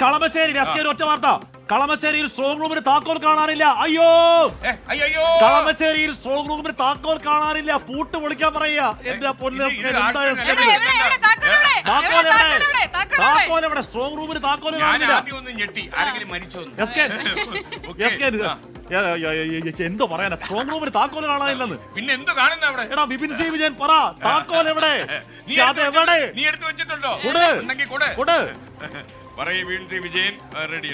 കളമശ്ശേരി ഒറ്റ വാർത്ത. കളമശ്ശേരിയിൽ സ്ട്രോങ് റൂമിന് താക്കോൽ കാണാനില്ല. അയ്യോ, കളമശ്ശേരിയിൽ സ്ട്രോങ് റൂമിന് താക്കോൽ കാണാനില്ല. പൂട്ട് പൊളിക്കാൻ പറയാ. എന്റെ പൊന്ന്, താക്കോൽ എവിടെ? സ്ട്രോങ് റൂമിന് താക്കോൽ കാണാനില്ല. എന്തോ പറയാനാ, സ്ട്രോങ് റൂമിന് താക്കോൽ കാണാനില്ലെന്ന്. പിന്നെ എന്തോ കാണുന്ന അവിടെ? എടാ ബിപിൻ സി വിജയൻ പറ, താക്കോൽ എവിടെ? നീ എടുത്തു വെച്ചിട്ടുണ്ടോ? പറയൂ ബിപിൻ സി വിജയൻ. റെഡി.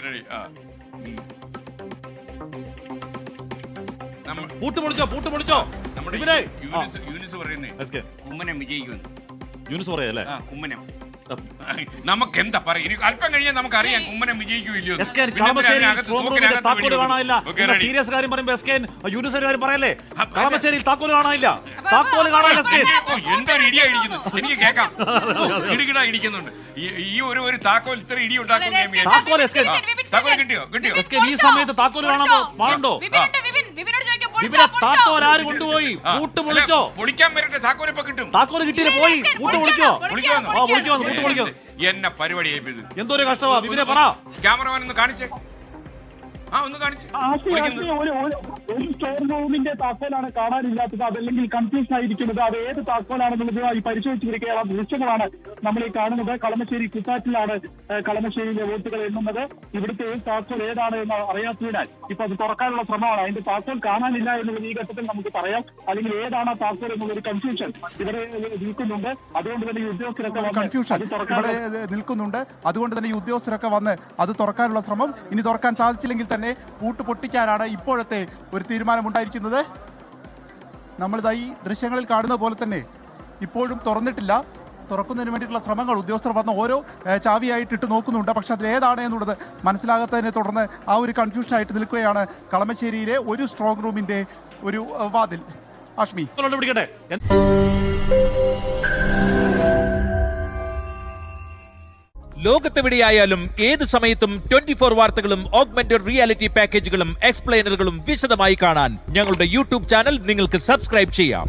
പൂട്ട് പൊളിച്ചോ. നമ്മുടെ യൂനിസ് പറയുന്നേ കുമ്മനം വിജയിക്കുമെന്ന്. യൂനിസ് പറയല്ലേ? കുമ്മനം നമുക്ക് എന്താ പറയാ, ഇനി അല്പം കഴിഞ്ഞാൽ നമുക്ക് അറിയാം കുമ്മനം വിജയിക്കൂല്ലോ. സീരിയസ് കാര്യം പറയുമ്പോ യൂനിസ് കാര്യം പറയല്ലേ? കളമശ്ശേരിയിൽ താക്കോല് കാണാനില്ല. എന്തൊരു ഇടിയാ ഇടിക്കുന്നു, എനിക്ക് കേൾക്കാം. ഇടികിട ഇടിക്കുന്നുണ്ട്. ഈ ഒരു താക്കോൽ ഇത്ര ഇടി ഉണ്ടാക്കും. താക്കോൽ കിട്ടിയോ? ഈ സമയത്ത് താക്കോല് കാണാൻ പാടുണ്ടോ? താക്കോൽ ആര് കൊണ്ടുപോയി? പൂട്ട് പൊളിച്ചോ? പൊളിക്കാൻ വരട്ടെ, താക്കോൽ ഇപ്പൊ കിട്ടും. താക്കോല് കിട്ടിയില്ല, പോയി. പൂട്ട് പൊളിക്കോ? എന്നെ പരിപാടി എന്തൊരു കഷ്ടമാ. വിപിനെ പറ. ക്യാമറമാൻ ഒന്ന് കാണിച്ചേ. ഒന്ന് കാണിച്ചു. ഒരു സ്റ്റോർ റൂമിന്റെ താക്കോലാണ് കാണാനില്ലാത്തത്, അതല്ലെങ്കിൽ കൺഫ്യൂഷൻ ആയിരിക്കുന്നത്. അത് ഏത് താക്കോലാണെന്നുള്ളത് ഈ പരിശോധിച്ചിരിക്കുകയാണ്. ദൃശ്യങ്ങളാണ് നമ്മൾ ഈ കാണുന്നത്. കളമശ്ശേരി കുസാറ്റിലാണ് കളമശ്ശേരിയിലെ വോട്ടുകൾ എണ്ണുന്നത്. ഇവിടുത്തെ താക്കോൽ ഏതാണ് എന്ന് അറിയാത്തതിനാൽ ഇപ്പൊ അത് തുറക്കാനുള്ള ശ്രമമാണ്. അതിന്റെ താക്കോൽ കാണാനില്ല എന്നുള്ളത് ഈ ഘട്ടത്തിൽ നമുക്ക് പറയാം. അല്ലെങ്കിൽ ഏതാണ് ആ താക്കോൽ എന്നുള്ളൊരു കൺഫ്യൂഷൻ ഇവിടെ നിൽക്കുന്നുണ്ട്. അതുകൊണ്ട് തന്നെ ഈ ഉദ്യോഗസ്ഥരൊക്കെ അതുകൊണ്ട് ഈ ഉദ്യോഗസ്ഥരൊക്കെ വന്ന് അത് തുറക്കാനുള്ള ശ്രമം. ഇനി തുറക്കാൻ സാധിച്ചില്ലെങ്കിൽ തന്നെ പൂട്ട് പൊട്ടിക്കാനാണ് ഇപ്പോഴത്തെ ഒരു തീരുമാനമുണ്ടായിരിക്കുന്നത്. നമ്മളിതാ ഈ ദൃശ്യങ്ങളിൽ കാണുന്ന പോലെ തന്നെ ഇപ്പോഴും തുറന്നിട്ടില്ല. തുറക്കുന്നതിന് വേണ്ടിയിട്ടുള്ള ശ്രമങ്ങൾ ഉദ്യോഗസ്ഥർ വന്ന് ഓരോ ചാവിയായിട്ടിട്ട് നോക്കുന്നുണ്ട്. പക്ഷെ അത് ഏതാണ് എന്നുള്ളത് മനസ്സിലാകാത്തതിനെ തുടർന്ന് ആ ഒരു കൺഫ്യൂഷനായിട്ട് നിൽക്കുകയാണ് കളമശ്ശേരിയിലെ ഒരു സ്ട്രോങ് റൂമിന്റെ ഒരു വാതിൽ. ആഷ്മി, ലോകത്തെവിടെയായാലും ഏത് സമയത്തും 24 വാർത്തകളും ഓഗ്മെന്റഡ് റിയാലിറ്റി പാക്കേജുകളും എക്സ്പ്ലെയിനറുകളും വിശദമായി കാണാൻ ഞങ്ങളുടെ യൂട്യൂബ് ചാനൽ നിങ്ങൾക്ക് സബ്സ്ക്രൈബ് ചെയ്യാം.